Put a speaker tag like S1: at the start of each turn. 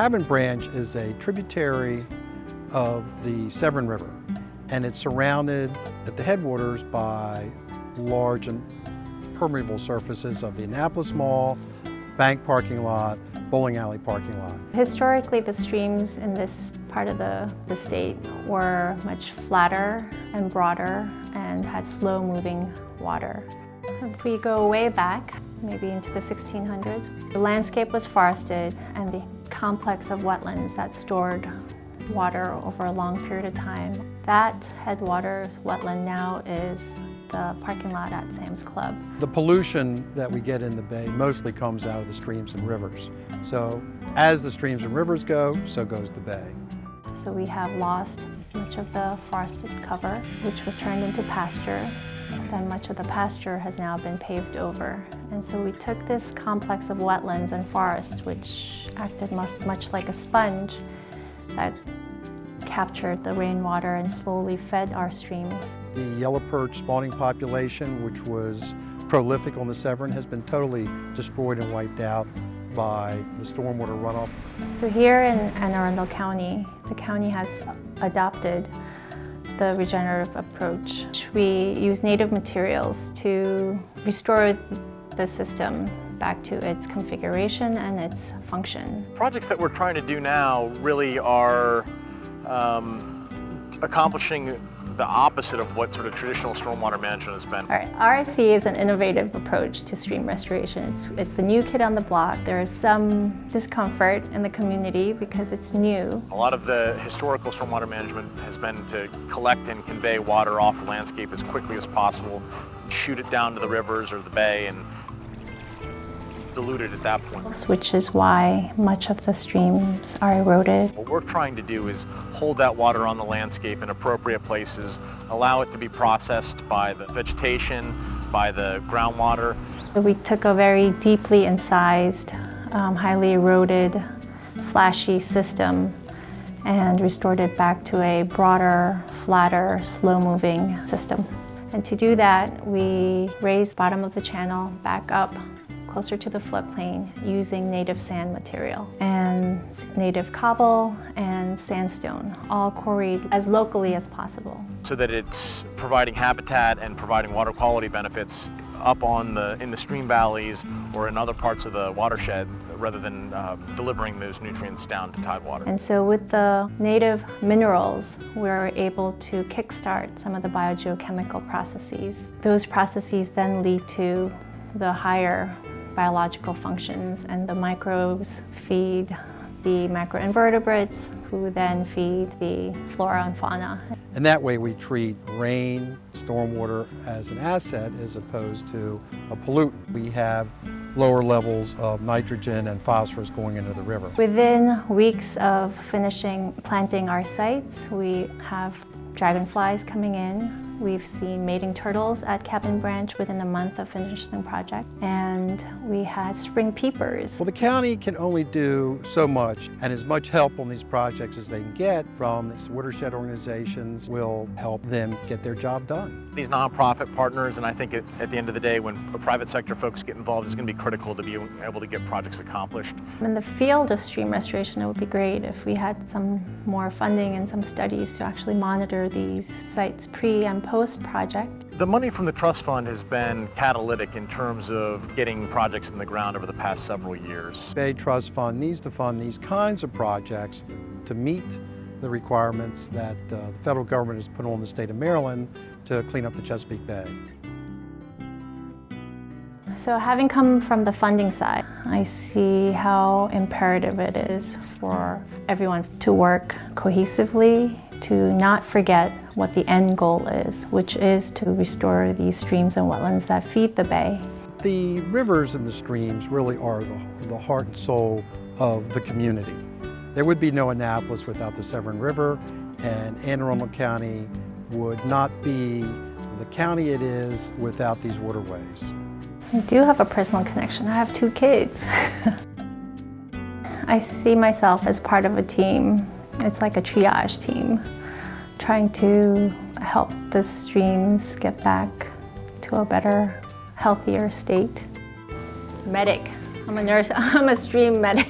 S1: Cabin Branch is a tributary of the Severn River, and it's surrounded at the headwaters by large and permeable surfaces of the Annapolis Mall, bank parking lot, bowling alley parking lot.
S2: Historically, the streams in this part of the state were much flatter and broader and had slow-moving water. If we go way back, maybe into the 1600s, the landscape was forested and the complex of wetlands that stored water over a long period of time. That headwaters wetland now is the parking lot at Sam's Club.
S1: The pollution that we get in the bay mostly comes out of the streams and rivers. So as the streams and rivers go, so goes the bay.
S2: So we have lost much of the forested cover, which was turned into pasture. Then much of the pasture has now been paved over. And so we took this complex of wetlands and forests, which acted much like a sponge that captured the rainwater and slowly fed our streams.
S1: The yellow perch spawning population, which was prolific on the Severn, has been totally destroyed and wiped out by the stormwater runoff.
S2: So here in Anne Arundel County, the county has adopted the regenerative approach. We use native materials to restore the system back to its configuration and its function.
S3: Projects that we're trying to do now really are accomplishing the opposite of what sort of traditional stormwater management has been.
S2: All right, RSC is an innovative approach to stream restoration. It's the new kid on the block. There is some discomfort in the community because it's new.
S3: A lot of the historical stormwater management has been to collect and convey water off the landscape as quickly as possible, shoot it down to the rivers or the bay, and dilute it at that point.
S2: Which is why much of the streams are eroded.
S3: What we're trying to do is hold that water on the landscape in appropriate places, allow it to be processed by the vegetation, by the groundwater.
S2: We took a very deeply incised, highly eroded, flashy system and restored it back to a broader, flatter, slow-moving system. And to do that, we raised the bottom of the channel back up closer to the floodplain using native sand material and native cobble and sandstone, all quarried as locally as possible.
S3: So that it's providing habitat and providing water quality benefits up in the stream valleys or in other parts of the watershed rather than delivering those nutrients down to tidewater.
S2: And so with the native minerals, we're able to kickstart some of the biogeochemical processes. Those processes then lead to the higher biological functions, and the microbes feed the macroinvertebrates, who then feed the flora and fauna.
S1: And that way we treat rain, stormwater as an asset as opposed to a pollutant. We have lower levels of nitrogen and phosphorus going into the river.
S2: Within weeks of finishing planting our sites, we have dragonflies coming in. We've seen mating turtles at Cabin Branch within a month of finishing the project, and we had spring peepers.
S1: Well, the county can only do so much, and as much help on these projects as they can get from these watershed organizations will help them get their job done.
S3: These nonprofit partners, and I think at the end of the day, when private sector folks get involved, it's going to be critical to be able to get projects accomplished.
S2: In the field of stream restoration, it would be great if we had some more funding and some studies to actually monitor these sites pre and post project.
S3: The money from the trust fund has been catalytic in terms of getting projects in the ground over the past several years.
S1: Bay Trust Fund needs to fund these kinds of projects to meet the requirements that the federal government has put on the state of Maryland to clean up the Chesapeake Bay.
S2: So having come from the funding side, I see how imperative it is for everyone to work cohesively, to not forget what the end goal is, which is to restore these streams and wetlands that feed the bay.
S1: The rivers and the streams really are the heart and soul of the community. There would be no Annapolis without the Severn River, and Anne Arundel County would not be the county it is without these waterways.
S2: I do have a personal connection. I have 2 kids. I see myself as part of a team. It's like a triage team, trying to help the streams get back to a better, healthier state. Medic. I'm a nurse. I'm a stream medic.